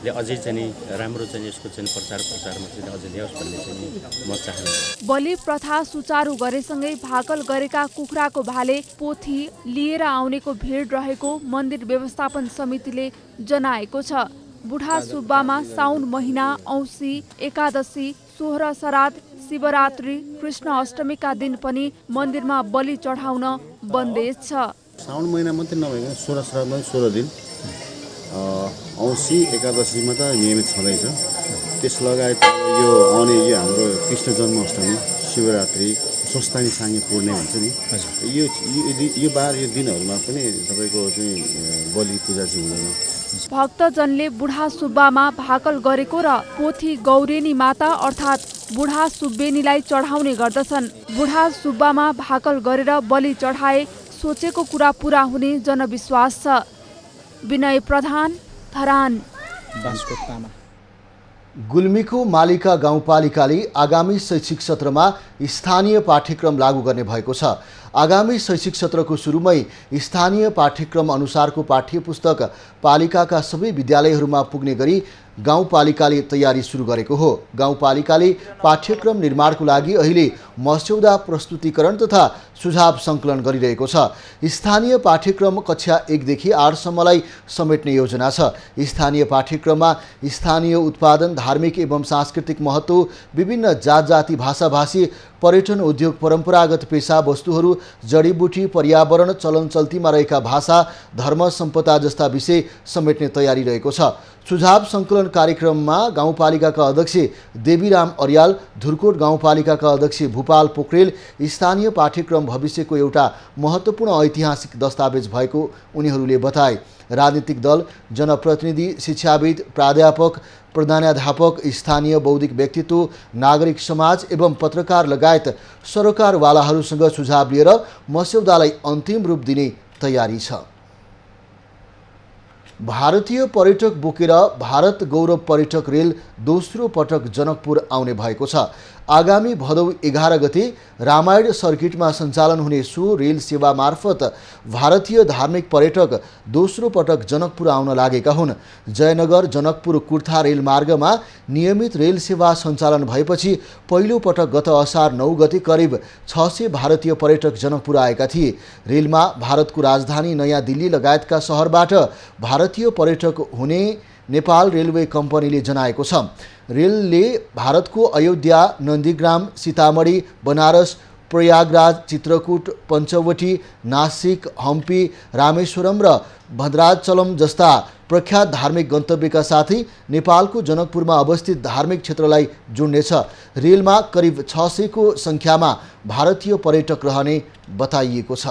Speaker 22: अझै चाहिँ राम्रो चाहिँ यसको चाहिँ प्रचारमा चाहिँ अझै ल्याओस् भन्ने चाहिँ म चाहन्छु।
Speaker 20: बलि प्रथा सुचारू गरेसँगै भाकल गरेका कुखुराको भाले, पोथी लिएर आउनेको भिड रहेको मन्दिर व्यवस्थापन समितिले जनाएको छ। बुढा सुब्बामा साउन महिना, औँसी, एकादशी, सोह्र श्राद्ध, शिवरात्रि, कृष्ण अष्टमीका दिन पनि मन्दिरमा बलि चढाउन बन्देज छ।
Speaker 21: साउन महिना मात्रै नभइकन 16 श्राद्धमा 16 दिन, औँसी एकादशीमा त नियमित छँदैछ। त्यस लगायत यो आउने यो हाम्रो कृष्ण जन्माष्टमी, शिवरात्रि, स्वस्थानी साङ्गे पूर्णे हुन्छ नि, यो बार यो दिनहरूमा पनि तपाईँको चाहिँ बलि पूजा चाहिँ हुँदैन।
Speaker 20: भक्तजनले बुढा सुब्बामा भाकल गरेको र पोथी गौरेनी माता अर्थात् बुढा सुब्बेनीलाई चढाउने गर्दछन्। बुढा सुब्बामा भाकल गरेर बलि चढाए सोचेको कुरा पूरा हुने जनविश्वास छ। विनय प्रधान, धरान।
Speaker 1: गुल्मीको मालिका गाउँपालिकाले आगामी शैक्षिक सत्रमा स्थानीय पाठ्यक्रम लागू गर्ने भएको छ। आगामी शैक्षिक सत्रको सुरुमै स्थानीय पाठ्यक्रम अनुसारको पाठ्यपुस्तक पालिकाका सबै विद्यालयहरूमा पुग्ने गरी गाउँपालिकाले तयारी सुरु गरेको हो। गाउँपालिकाले पाठ्यक्रम निर्माणको लागि अहिले मस्यौदा प्रस्तुतिकरण तथा सुझाव सङ्कलन गरिरहेको छ। स्थानीय पाठ्यक्रम कक्षा 1 देखि 8 सम्मलाई समेट्ने योजना छ। स्थानीय पाठ्यक्रममा स्थानीय उत्पादन, धार्मिक एवं सांस्कृतिक महत्त्व, विभिन्न जात जाति, भाषाभाषी, पर्यटन उद्योग, परम्परागत पेशा, वस्तुहरू, जडीबुटी, पर्यावरण, चलनचल्तीमा रहेका भाषा, धर्म, सम्पदा जस्ता विषय समेट्ने तयारी रहेको छ। सुझाव सङ्कलन कार्यक्रममा गाउँपालिकाका अध्यक्ष देवीराम अर्याल, धुर्कोट गाउँपालिकाका अध्यक्ष भूपाल पोखरेल स्थानीय पाठ्यक्रम भविष्यको एउटा महत्त्वपूर्ण ऐतिहासिक दस्तावेज भएको उनीहरूले बताए। राजनीतिक दल, जनप्रतिनिधि, शिक्षाविद, प्राध्यापक, प्रधानाध्यापक, स्थानीय बौद्धिक व्यक्तित्व, नागरिक समाज एवं पत्रकार लगायत सरोकारवालाहरूसँग सुझाव लिएर मस्यौदालाई अन्तिम रूप दिने तयारी छ। भारतीय पर्यटक बोकेर भारत गौरव पर्यटक रेल दोस्रो पटक जनकपुर आउने भएको छ। आगामी भदौ 11 गते रामायण सर्किटमा सञ्चालन हुने सो रेल सेवा मार्फत भारतीय धार्मिक पर्यटक दोस्रो पटक जनकपुर आउन लागेका हुन्। जयनगर जनकपुर कुर्था रेल मार्गमा नियमित रेल सेवा सञ्चालन भएपछि पहिलो पटक गत असार 9 गते करिब 600 भारतीय पर्यटक जनकपुर आएका थिए। रेलमा भारतको राजधानी नयाँ दिल्ली लगायतका सहरबाट भारतीय पर्यटक हुने नेपाल रेलवे कम्पनीले जनाएको छ। रेलले भारतको अयोध्या, नन्दीग्राम, सीतामढी, बनारस, प्रयागराज, चित्रकूट, पञ्चवटी, नासिक, हम्पी, रामेश्वरम र भद्राचलम जस्ता प्रख्यात धार्मिक गन्तव्यका साथै नेपालको जनकपुरमा अवस्थित धार्मिक क्षेत्रलाई जोड्नेछ। रेलमा करिब 600 को सङ्ख्यामा भारतीय पर्यटक रहने बताइएको छ।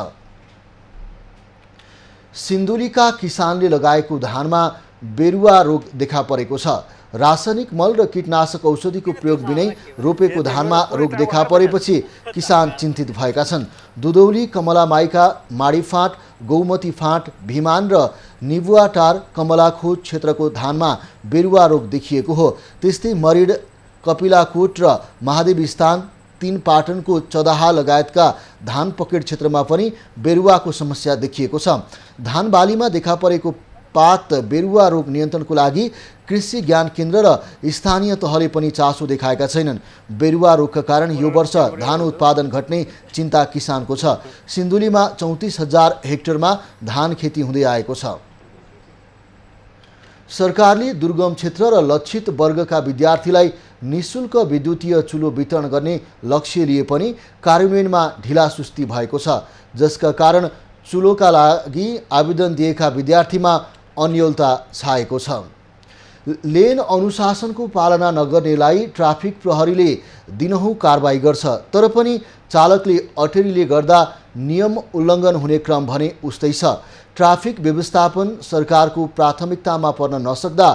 Speaker 1: सिन्धुलीका किसानले लगाएको धानमा बेरुवा रोग देखा परेको छ। रासायनिक मल र कीटनाशक औषधिको प्रयोग बिनै रोपेको धानमा रोग देखा परेपछि किसान चिन्तित भएका छन्। दुधौली, कमलामाईका माडीफाँट, गौमती फाँट, भिमान र निबुवाटार, कमलाखोज क्षेत्रको धानमा बेरुवा रोग देखिएको हो। त्यस्तै मरिड, कपिलाकोट र महादेव स्थान, 3 पाटनको चदाहा लगायतका धान पकेट क्षेत्रमा पनि बेरुवाको समस्या देखिएको छ। धान बालीमा देखा परेको पात बेरुवा रोग नियन्त्रणको लागि कृषि ज्ञान केन्द्र र स्थानीय तहले पनि चासो देखाएका छैनन्। बेरुवा रोगका कारण यो वर्ष धान उत्पादन घट्ने चिन्ता किसानको छ। सिन्धुलीमा 34,000 हेक्टरमा धान खेती हुँदै आएको छ। सरकारले दुर्गम क्षेत्र र लक्षित वर्गका विद्यार्थीलाई निःशुल्क विद्युतीय चुलो वितरण गर्ने लक्ष्य लिए पनि कार्यान्वयनमा ढिलासुस्ती भएको छ, जसका कारण चुलोका लागि आवेदन दिएका विद्यार्थीमा अन्योलता छाएको छ। लेन अनुशासनको पालना नगर्नेलाई ट्राफिक प्रहरीले दिनहुँ कारबाही गर्छ, तर पनि चालकले अटेरीले गर्दा नियम उल्लङ्घन हुने क्रम भने उस्तै छ। ट्राफिक व्यवस्थापन सरकारको प्राथमिकतामा पर्न नसक्दा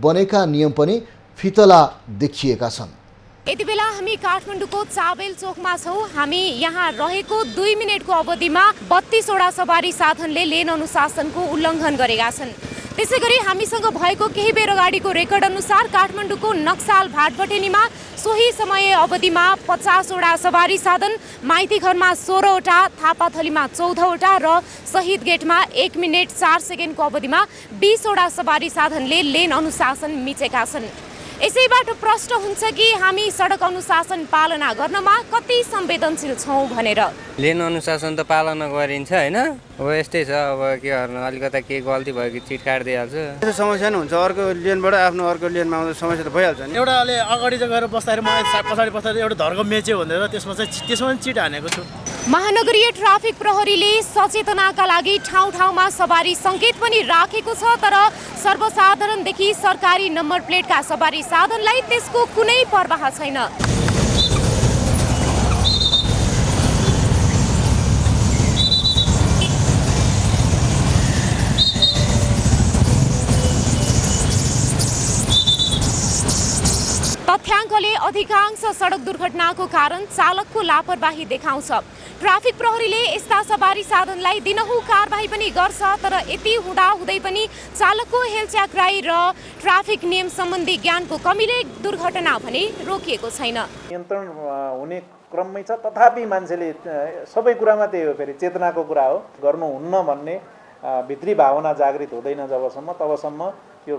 Speaker 1: बनेका नियम पनि फितला देखिएका छन्।
Speaker 16: यति बेला हामी काठमाडौँको चाबेल चोकमा छौँ। हामी यहाँ रहेको 2 मिनटको अवधिमा 32 वटा सवारी साधनले लेन अनुशासनको उल्लङ्घन गरेका छन्। त्यसै गरी हामीसँग भएको केही बेर अगाडिको रेकर्ड अनुसार काठमाडौँको नक्साल भाटबटेनीमा सोही समय अवधिमा 50 वटा सवारी साधन, माइती घरमा 16 वटा, थापाथलीमा 14 वटा र शहीद गेटमा 1 मिनेट 4 सेकेन्डको अवधिमा 20 वटा सवारी साधनले लेन अनुशासन मिचेका छन्। यसैबाट प्रश्न हुन्छ कि हामी सडक अनुशासन पालना गर्नमा कति संवेदनशील छौँ भनेर।
Speaker 3: लेन अनुशासन त पालना गरिन्छ हैन, अब यस्तै छ। अब के गर्नु, अलिकता केही गल्ती भयो कि चिट काटिदिइहाल्छ।
Speaker 5: त्यो समस्या नै हुन्छ। अर्को लेनबाट आफ्नो अर्को लेनमा आउँदा समस्या त भइहाल्छ नि। एउटाले अगाडि चाहिँ गएर बस्दाखेरि म पछाडि पछाडि एउटा धर्को मेच्यो भनेर त्यसमा पनि चिट हानेको छु।
Speaker 16: महानगरीय ट्राफिक प्रहरीले सचेतनाका लागि ठाउँ ठाउँमा सवारी सङ्केत पनि राखेको छ, तर सर्वसाधारणदेखि सरकारी नम्बर प्लेटका सवारी साधनलाई त्यसको कुनै परवाह छैन। तथ्याङ्कले अधिकांश सडक दुर्घटनाको कारण चालकको लापरवाही देखाउँछ। ट्राफिक प्रहरीले यस्ता सवारी साधनलाई दिनहुँ कारबाही पनि गर्छ, तर यति हुँदाहुँदै पनि चालकको हेलच्याक्राइ र ट्राफिक नियम सम्बन्धी ज्ञानको कमीले दुर्घटना भने रोकिएको छैन।
Speaker 23: नियन्त्रण हुने
Speaker 6: क्रममै छ। तथापि मान्छेले सबै कुरामा त्यही हो, फेरि चेतनाको कुरा हो, गर्नुहुन्न भन्ने भित्री भावना जागृत हुँदैन जबसम्म, तबसम्म यो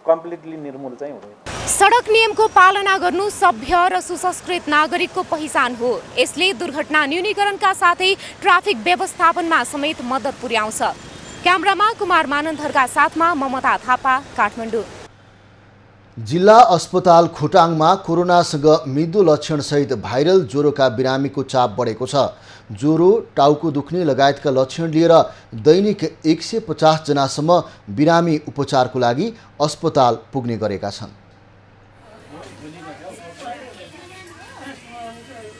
Speaker 6: कम्प्लिटली निर्मूल चाहिँ हुँदैन।
Speaker 16: सडक नियमको पालना गर्नु सभ्य र सुसंस्कृत नागरिकको पहिचान हो। यसले दुर्घटना न्यूनीकरणका साथै ट्राफिक व्यवस्थापनमा समेत मद्दत पुर्याउँछ। क्यामेरामा कुमार मानन्धरका साथमा ममता थापा, काठमाडौँ।
Speaker 1: जिल्ला अस्पताल खोटाङमा कोरोनासँग मृत्यु लक्षणसहित भाइरल ज्वरोका बिरामीको चाप बढेको छ। ज्वरो, टाउको दुख्ने लगायतका लक्षण लिएर दैनिक 150 जनासम्म बिरामी उपचारको लागि अस्पताल पुग्ने गरेका छन्।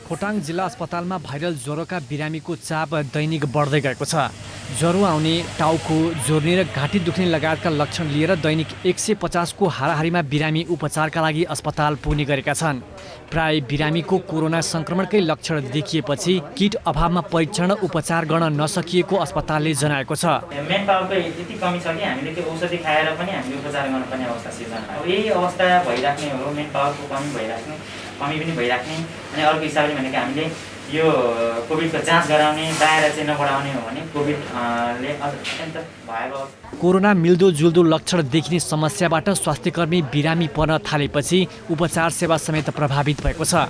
Speaker 12: खोटाङ जिल्ला अस्पतालमा भाइरल ज्वरोका बिरामीको चाप दैनिक बढ्दै गएको छ। ज्वरो आउने, टाउको जोर्ने र घाँटी दुख्ने लगायतका लक्षण लिएर दैनिक 150 को हाराहारीमा बिरामी उपचारका लागि अस्पताल पुग्ने गरेका छन्। प्राय बिरामीको कोरोना संक्रमणकै लक्षण देखिएपछि किट अभावमा परीक्षण उपचार गर्न नसकिएको अस्पतालले जनाएको छ।
Speaker 7: मेन पावरको यति कमी छ कि हामीले त्यो औषधि खाएर पनि हामीले उपचार गर्नुपर्ने अवस्था सिर्जना। यही अवस्था भइराख्ने हो, मेन पावरको कमी पनि भइराख्ने। अनि अर्को हिसाबले भनेको हामीले यो कोभिडको जाँच गराउने, दायरा चाहिँ नबढाउने हो भने कोभिडले अत्यन्त भयावह।
Speaker 12: कोरोना मिल्दोजुल्दो लक्षण देखिने समस्याबाट स्वास्थ्यकर्मी बिरामी पर्न थालेपछि उपचार सेवा समेत प्रभावित भएको छ।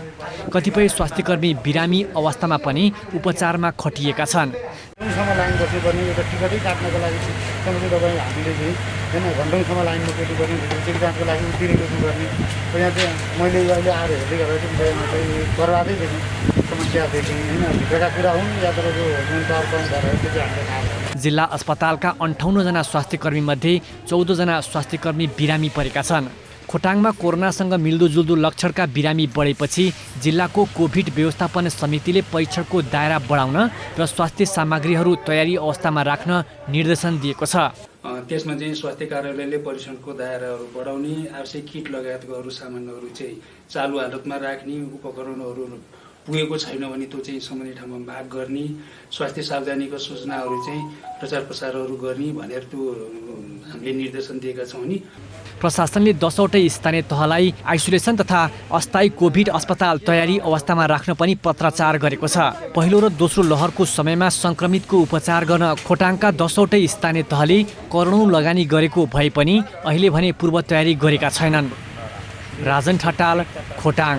Speaker 12: कतिपय स्वास्थ्यकर्मी बिरामी अवस्थामा पनि उपचारमा खटिएका छन्।
Speaker 5: घन्टौँसम्म लाइन बस्नुपर्ने, एउटा टिकटै काट्नको लागि कमसे तपाईँ हामीले चाहिँ होइन घन्टौँसम्म लाइनमा कुर्नुपर्ने, चेक जाँचको लागि उतिरेको गर्नुपर्ने। यहाँ चाहिँ मैले अहिले आएर हेर्दै गर्दा चाहिँ विषयमा चाहिँ बर्बादै देखेँ, समस्या देखेँ होइन। भित्रका कुरा हुन् या तर जो मेन पावर पइन्ट भएर त्यो चाहिँ हामीले थाहा भयो।
Speaker 12: जिल्ला अस्पतालका 58 जना स्वास्थ्यकर्मी मध्ये 14 जना स्वास्थ्यकर्मी बिरामी परेका छन्। खोटाङमा कोरोनासँग मिल्दोजुल्दो लक्षणका बिरामी बढेपछि जिल्लाको कोभिड व्यवस्थापन समितिले परीक्षणको दायरा बढाउन र स्वास्थ्य सामग्रीहरू तयारी अवस्थामा राख्न निर्देशन दिएको छ।
Speaker 23: त्यसमा चाहिँ स्वास्थ्य कार्यालयले परीक्षणको दायराहरू बढाउने, आवश्यक किट लगायतको अरू सामानहरू चाहिँ चालु हालतमा राख्ने, उपकरणहरू पुगेको छैन भने त्यो चाहिँ सम्बन्धित ठाउँमा भाग गर्ने, स्वास्थ्य सावधानीको सूचनाहरू चाहिँ प्रचार प्रसारहरू गर्ने भनेर त्यो हामीले निर्देशन दिएका छौँ नि।
Speaker 12: प्रशासनले 10वटै स्थानीय तहलाई आइसोलेसन तथा अस्थायी कोभिड अस्पताल तयारी अवस्थामा राख्न पनि पत्राचार गरेको छ। पहिलो र दोस्रो लहरको समयमा संक्रमितको उपचार गर्न खोटाङका 10वटै स्थानीय तहले करोडौँ लगानी गरेको भए पनि अहिले भने पूर्व तयारी गरेका छैनन्। राजन ठटाल, खोटाङ।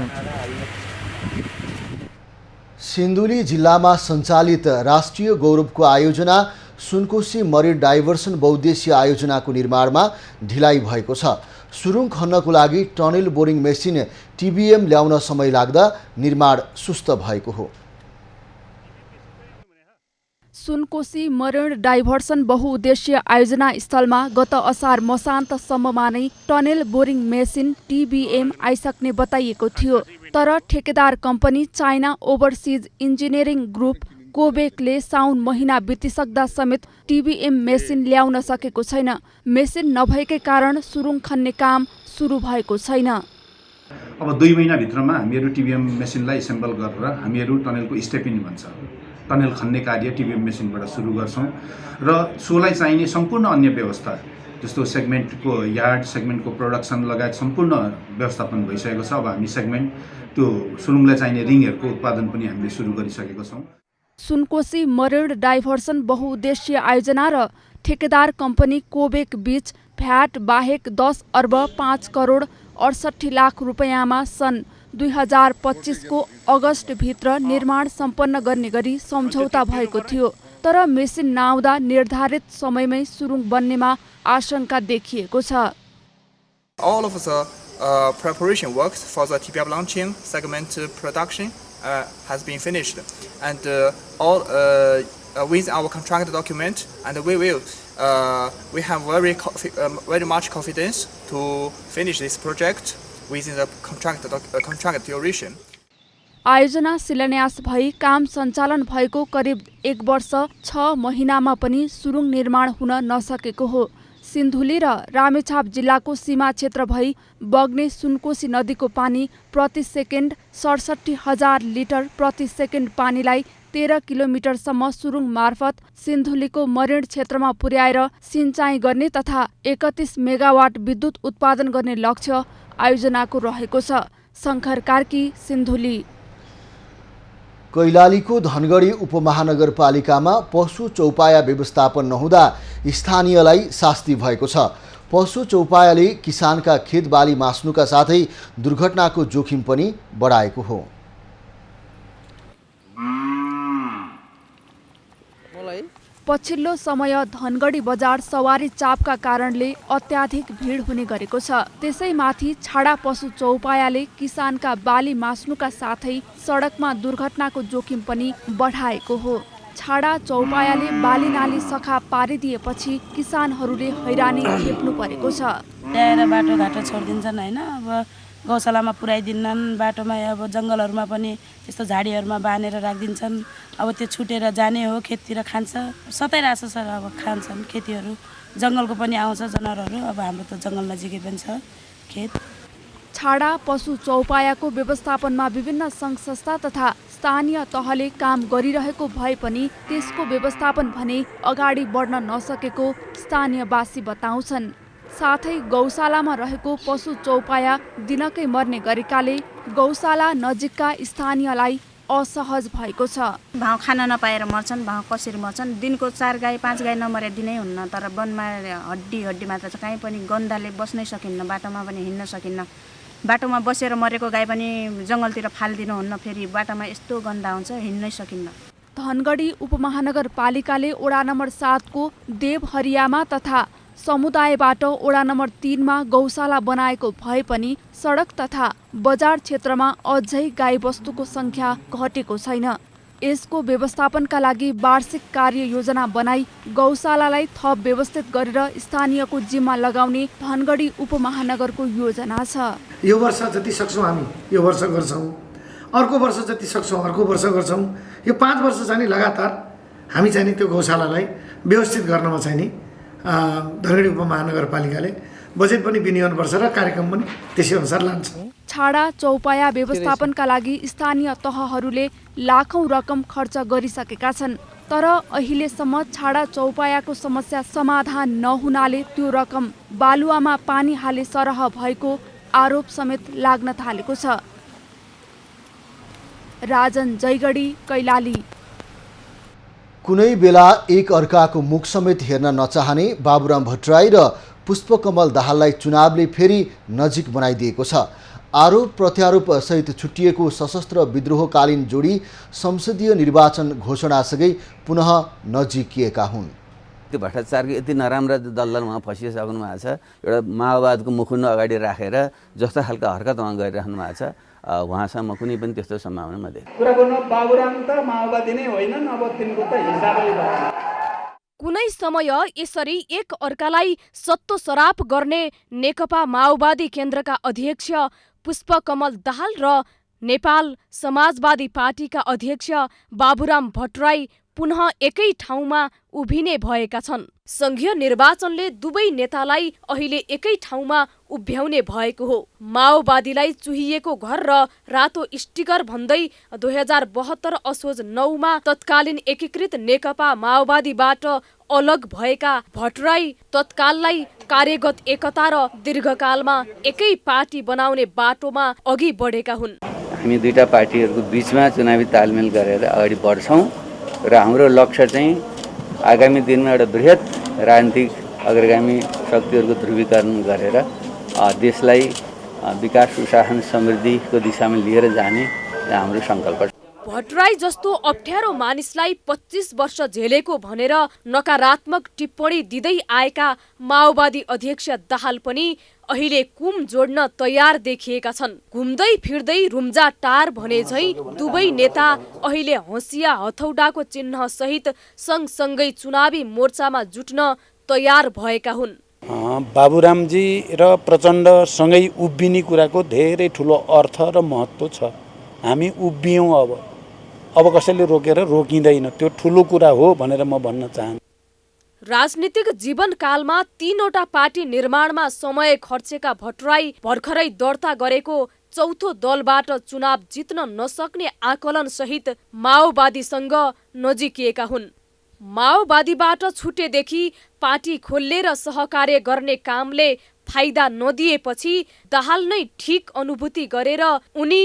Speaker 1: सिन्धुली जिल्लामा सञ्चालित राष्ट्रिय गौरवको आयोजना सुनकोशी मरिन डाइभर्सन बहुद्देश्य आयोजनाको निर्माणमा ढिलाइ भएको छ। सुरुङ खन्नको लागि टनेल बोरिङ मेसिन टिबिएम ल्याउन समय लाग्दा निर्माण सुस्त भएको हो।
Speaker 20: सुनकोशी मरिन डाइभर्सन बहुउद्देश्य आयोजना स्थलमा गत असार मसान्तसम्ममा नै टनेल बोरिङ मेसिन टिबिएम आइसक्ने बताइएको थियो। तर ठेकेदार company China overseas engineering group कोबेकले साउन महिना बितिसक्दा समेत टिबिएम मेसिन ल्याउन सकेको छैन। मेसिन नभएकै कारण सुरुङ खन्ने काम सुरु भएको छैन।
Speaker 24: अब 2 महिनाभित्रमा हामीहरू टिबिएम मेसिनलाई एसेम्बल गरेर हामीहरू टनेलको स्टेपिङ भन्छ टनेल खन्ने कार्य टिबिएम मेसिनबाट सुरु गर्छौँ र सोलाई चाहिने सम्पूर्ण अन्य व्यवस्था जस्तो सेगमेन्टको यार्ड, सेगमेन्टको प्रोडक्सन लगायत सम्पूर्ण व्यवस्थापन भइसकेको छ। अब हामी सेगमेन्ट त्यो सुरुङलाई चाहिने रिङहरूको उत्पादन पनि हामीले सुरु गरिसकेको छौँ।
Speaker 20: सुनकोशी मरिन डाइभर्सन बहुउद्देश्य आयोजना र ठेकेदार कम्पनी कोबेक बीच भ्याट बाहेक 10 अर्ब 5 करोड 68 लाख रुपैयाँमा सन् 2025 को अगस्तभित्र निर्माण सम्पन्न गर्ने गरी सम्झौता भएको थियो। तर मेसिन नआउँदा निर्धारित समयमै सुरुङ बन्नेमा आशंका देखिएको छ।
Speaker 25: All of the preparation works for the TBM launching segment production has been finished, and all with our contract document, and we have very much confidence to finish this project within the contract duration.
Speaker 20: आयोजना शिलान्यास भई काम सञ्चालन भएको करिब 1 वर्ष 6 महिनामा पनि सुरुङ निर्माण हुन नसकेको हो। सिन्धुली र रामेछाप जिल्लाको सीमा क्षेत्र भई बग्ने सुनकोशी नदीको पानी प्रति सेकेन्ड 67,000 लिटर प्रति सेकेन्ड पानीलाई 13 किलोमिटरसम्म सुरुङ मार्फत सिन्धुलीको मरिन क्षेत्रमा पुर्याएर सिंचाइ गर्ने तथा 31 मेगावाट विद्युत उत्पादन गर्ने लक्ष्य आयोजनाको रहेको छ। शङ्कर कार्की, सिन्धुली।
Speaker 1: कैलालीको धनगढी उपमहानगरपालिकामा पशु चौपाया व्यवस्थापन नहुँदा स्थानीयलाई शास्ति भएको छ। पशु चौपायाले किसानका खेतबाली मास्नुका साथै दुर्घटनाको जोखिम पनि बढाएको हो।
Speaker 20: पछिल्लो समय धनगढी बजार सवारी चापका कारणले अत्याधिक भिड हुने गरेको छ। त्यसैमाथि छाडा पशु चौपायाले किसानका बाली मास्नुका साथै सडकमा दुर्घटनाको जोखिम पनि बढाएको हो। छाडा चौपायाले बाली नाली सखा पारिदिएपछि किसानहरूले हैरानी खेप्नु परेको छ।
Speaker 4: ल्याएर बाटोघाटो छोडिदिन्छन् होइन, अब गौशालामा पुर्याइदिन्नन्, बाटोमा अब जङ्गलहरूमा पनि यस्तो झाडीहरूमा बाँधेर राखिदिन्छन्। अब त्यो छुटेर जाने हो, खेततिर खान्छ, सताइरहेछ सर। अब खान्छन् खेतीहरू, जङ्गलको पनि आउँछ जनावरहरू। अब हाम्रो त जङ्गल नजिकै पनि छ खेत।
Speaker 20: छाडा पशु चौपायाको व्यवस्थापनमा विभिन्न सङ्घ संस्था तथा स्थानीय तहले काम गरिरहेको भए पनि त्यसको व्यवस्थापन भने अगाडि बढ्न नसकेको स्थानीयवासी बताउँछन्। साथै गौशालामा रहेको पशु चौपाया दिनकै मर्ने गरेकाले गौशाला नजिकका स्थानीयलाई असहज भएको छ।
Speaker 4: भाउ खान नपाएर मर्छन्, भाउ कसरी मर्छन्। दिनको 4 गाई 5 गाई नमरे दिनै हुन्न, तर वनमा हड्डी मात्र छ। कहीँ पनि गन्दाले बस्नै सकिन्न, बाटोमा पनि हिँड्न सकिन्न। बाटोमा बसेर मरेको गाई पनि जङ्गलतिर फालिदिनुहुन्न, फेरि बाटोमा यस्तो गन्दा हुन्छ हिँड्नै सकिन्न।
Speaker 20: धनगढी उपमहानगरपालिकाले वडा नम्बर 7 को देवहरियामा तथा समुदायबाट वडा नम्बर 3 मा गौशाला बनाएको भए पनि सडक तथा बजार क्षेत्रमा अझै गाईबस्तुको सङ्ख्या घटेको छैन। यसको व्यवस्थापनका लागि वार्षिक कार्य योजना बनाई गौशालालाई थप व्यवस्थित गरेर स्थानीयको जिम्मा लगाउने धनगढी उपमहानगरको योजना छ।
Speaker 8: यो वर्ष जति सक्छौँ हामी यो वर्ष गर्छौँ, अर्को वर्ष जति सक्छौँ अर्को वर्ष गर्छौँ। यो 5 वर्ष चाहिँ नि लगातार हामी चाहिँ नि त्यो गौशालालाई व्यवस्थित गर्नमा चाहिँ नि धनगढी उपमहानगरपालिकाले बजेट पनि विनियोजन गर्छ र कार्यक्रम पनि त्यसै अनुसार लान्छ।
Speaker 20: छाडा चौपाया व्यवस्थापनका लागि स्थानीय तहहरूले लाखौं रकम खर्च गरिसकेका छन्, तर अहिलेसम्म छाडा चौपायाको समस्या समाधान नहुनाले त्यो रकम बालुवामा पानी हाले सरह भएको आरोप समेत लाग्न थालेको छ। राजन जयगढी, कैलाली।
Speaker 1: कुनै बेला एक अर्काको मुख समेत हेर्न नचाहने बाबुराम भट्टराई र पुष्पकमल दाहाललाई चुनावले फेरि नजिक बनाइदिएको छ। आरोप प्रत्यारोप सहित छुट्टिएको सशस्त्र विद्रोहकालीन जोडी संसदीय निर्वाचन घोषणासँगै पुनः नजिकिएका हुन्।
Speaker 9: त्यो भ्रष्टाचारको यति नराम्रो दलदल उहाँ फसिसक्नु भएको छ। एउटा माओवादको मुखुन्ड अगाडि राखेर जस्तो खालको हरकत उहाँ गरिराख्नु भएको छ, उहाँसम्म कुनै पनि त्यस्तो सम्भावना म देख्दिनँ।
Speaker 10: कुरा गर्नु बाबुराम त माओवादी नै होइनन्, अब तिनको त हिसाबले भयो।
Speaker 16: कुनै समय यसरी एक अर्कालाई सत्तो सराप गर्ने नेकपा माओवादी केन्द्रका अध्यक्ष पुष्पकमल दाहाल र नेपाल समाजवादी पार्टीका अध्यक्ष बाबुराम भट्टराई पुनः एकै ठाउँमा उभिने भएका छन्। संघीय निर्वाचनले दुवै नेतालाई अहिले एकै ठाउँमा उभ्याउने भएको हो। माओवादीलाई चुहिएको घर र रातो स्टिकर भन्दै 2072 असोज 9 मा तत्कालीन एकीकृत नेकपा माओवादीबाट अलग भएका भट्टराई तत्काललाई कार्यगत एकता र दीर्घकालमा एकै पार्टी बनाउने बाटोमा अघि बढेका हुन्।
Speaker 9: हामी दुईटा पार्टीहरूको बीचमा चुनावी तालमेल गरेर अगाडि बढ्छौँ र हाम्रो लक्ष्य चाहिँ आगामी दिनमा एउटा बृहत राजनीतिक अग्रगामी शक्तिहरूको ध्रुवीकरण गरेर देशलाई विकास, सुशासन, समृद्धिको दिशामा लिएर जाने हाम्रो सङ्कल्प छ।
Speaker 16: भट्टराई जस्तो अप्ठ्यारो मानिसलाई 25 वर्ष झेलेको भनेर नकारात्मक टिप्पणी दिँदै आएका माओवादी अध्यक्ष दाहाल पनि अहिले कुम जोड्न तयार देखिएका छन्। घुम्दै फिर्दै रुम्जा टार भने झै दुवै नेता अहिले हँसिया हथौडाको चिन्ह सहित सँगसँगै चुनावी मोर्चामा जुट्न तयार भएका हुन्।
Speaker 10: बाबुरामजी र प्रचण्ड सँगै उभिने कुराको धेरै ठुलो अर्थ र महत्त्व छ। हामी उभियौँ, अब कसैले रोकेर रोकिँदैन। त्यो ठुलो कुरा हो भनेर म भन्न चाहन्छु।
Speaker 16: राजनीतिक जीवनकालमा 3वटा पार्टी निर्माणमा समय खर्चेका भट्टराई भर्खरै दर्ता गरेको चौथो दलबाट चुनाव जित्न नसक्ने आकलन सहित माओवादीसँग नजिकिएका हुन्। माओवादीबाट छुटेदेखि पार्टी खोल्ने र सहकार्य गर्ने कामले फाइदा नदिएपछि दाहाल नै ठिक अनुभूति गरेर उनी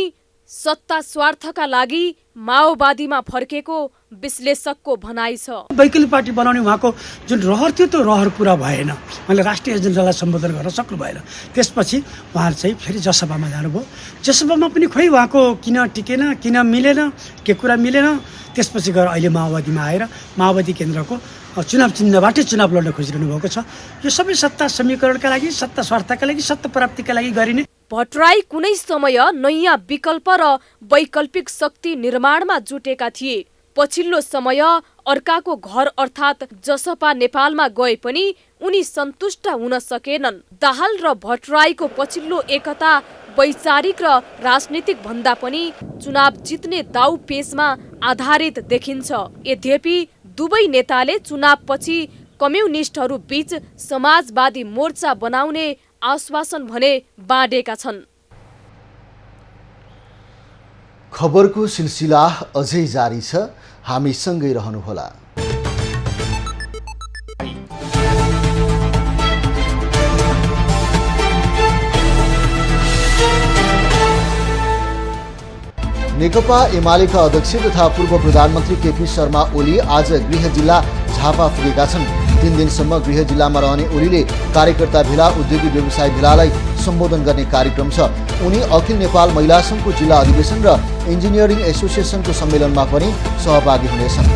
Speaker 16: सत्ता स्वार्थका लागि माओवादीमा फर्केको विश्लेषकको भनाइ छ।
Speaker 2: वैकल्पिक पार्टी बनाउने उहाँको जुन रहर थियो त्यो रहर पुरा भएन। उहाँले राष्ट्रिय एजेन्डालाई सम्बोधन गर्न सक्नु भएन। त्यसपछि उहाँ चाहिँ फेरि जसपामा जानुभयो। जसपामा पनि खोइ उहाँको किन टिकेन, किन मिलेन, के कुरा मिलेन। त्यसपछि गएर अहिले माओवादीमा आएर माओवादी केन्द्रको चुनाव चिन्हबाटै चुनाव लड्न खोजिरहनु भएको छ। यो सबै सत्ता समीकरणका लागि, सत्ता स्वार्थका लागि, सत्ता प्राप्तिका लागि गरिने।
Speaker 16: भट्टराई कुनै समय नयाँ विकल्प र वैकल्पिक शक्ति निर्माणमा जुटेका थिए। पछिल्लो समय अर्काको घर अर्थात् जसपा नेपालमा गए पनि उनी सन्तुष्ट हुन सकेनन्। दाहाल र भट्टराईको पछिल्लो एकता वैचारिक र राजनीतिक भन्दा पनि चुनाव जित्ने दाउ पेचमा आधारित देखिन्छ। यद्यपि दुवै नेताले चुनावपछि कम्युनिस्टहरू बीच समाजवादी मोर्चा बनाउने आश्वासन भने बाँडेका छन्।
Speaker 1: खबरको सिलसिला अझै जारी छ, हामी सँगै रहनुहोला। नेकपा एमालेका अध्यक्ष तथा पूर्व प्रधानमन्त्री केपी शर्मा ओली आज गृह जिल्ला झापा पुगेका छन्। 3 दिनसम्म गृह जिल्लामा रहने ओलीले कार्यकर्ता भेला, उद्योगी व्यवसाय भेलालाई सम्बोधन गर्ने कार्यक्रम छ। उनी अखिल नेपाल महिला सङ्घको जिल्ला अधिवेशन र इन्जिनियरिङ एसोसिएसनको सम्मेलनमा पनि सहभागी हुनेछन्।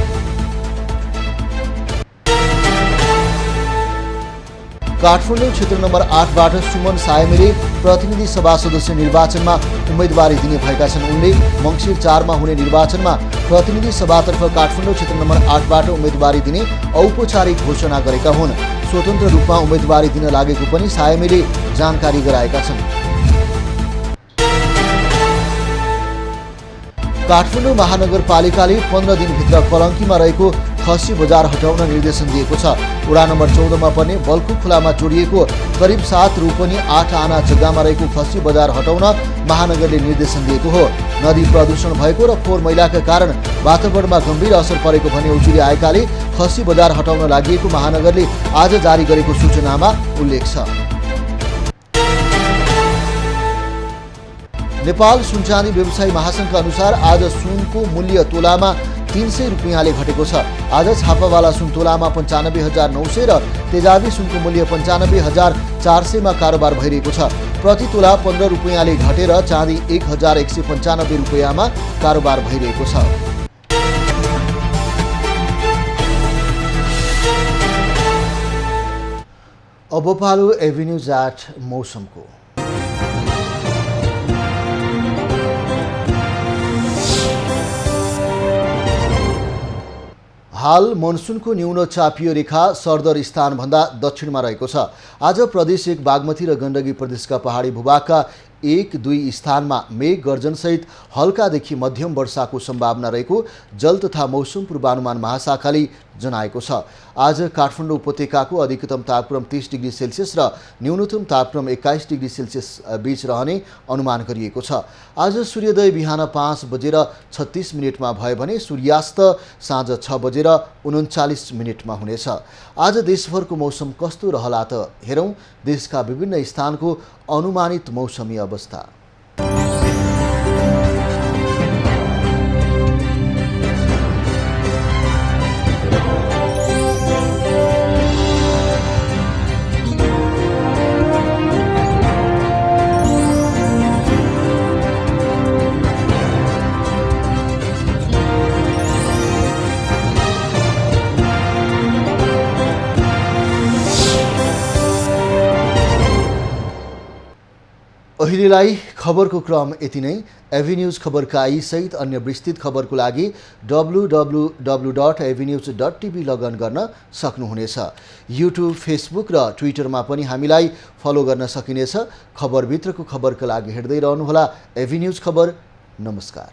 Speaker 1: काठमाडौँ क्षेत्र नम्बर 8बाट सुमन सायमेले प्रतिनिधि सभा सदस्य निर्वाचनमा उम्मेदवारी दिने भएका छन्। उनले मङ्सिर 4मा हुने निर्वाचनमा प्रतिनिधि सभातर्फ काठमाडौँ क्षेत्र नम्बर 8बाट उम्मेदवारी दिने औपचारिक घोषणा गरेका हुन्। स्वतन्त्र रूपमा उम्मेदवारी दिन लागेको पनि सायमेले जानकारी गराएका छन्। काठमाडौँ महानगरपालिकाले 15 दिनभित्र कलङ्कीमा रहेको खसी बजार हटाउन निर्देशन दिएको छ। वडा नम्बर 14मा पर्ने बल्खु खोलामा जोडिएको करिब 7 रोपनी 8 आना जग्गामा रहेको खसी बजार हटाउन महानगरले निर्देशन दिएको हो। नदी प्रदूषण भएको र फोहोर मैलाका कारण वातावरणमा गम्भीर असर परेको भन्ने उजुरी आएकाले खसी बजार हटाउन लागि महानगरले आज जारी गरेको सूचनामा उल्लेख छ। नेपाल सुनचाँदी व्यवसायी महासङ्घका अनुसार आज सुनको मूल्य तोलामा 300 रुपियाँले घटेको छ। आज छापावाला सुन तोलामा 95,900 र तेजाबी सुनको मूल्य 95,400 कारोबार भइरहेको छ। प्रति तोला 15 रुपियाँले घटेर चाँदी 1,195 रुपियाँमा कारोबार भइरहेको छ। अब पालो एभिन्यूज एट मौसमको। हाल मनसुनको न्यून चापियो रेखा सरदर स्थानभन्दा दक्षिणमा रहेको छ। आज प्रदेश 1 बागमती र गण्डकी प्रदेशका पहाडी भूभागका 1-2 स्थानमा मेघ गर्जनसहित हल्कादेखि मध्यम वर्षाको सम्भावना रहेको जल तथा मौसम पूर्वानुमान महाशाखाले जनाएको छ। आज काठमाडौँ उपत्यकाको अधिकतम तापक्रम 30 डिग्री सेल्सियस र न्यूनतम तापक्रम 21 डिग्री सेल्सियस बीच रहने अनुमान गरिएको छ। आज सूर्योदय बिहान 5:36 भयो भने सूर्यास्त साँझ 6:39 हुनेछ। आज देशभरको मौसम कस्तो रहला त हेरौँ देशका विभिन्न स्थानको अनुमानित मौसमी अवस्था। अहिलेलाई खबरको क्रम यति नै। एभिन्यूज खबरका यी सहित अन्य विस्तृत खबरको लागि www.avenews.tv लगइन गर्न सक्नुहुनेछ। युट्युब, फेसबुक र ट्विटरमा पनि हामीलाई फलो गर्न सकिनेछ। खबरभित्रको खबरका लागि हेर्दै रहनुहोला एभिन्यूज खबर। नमस्कार।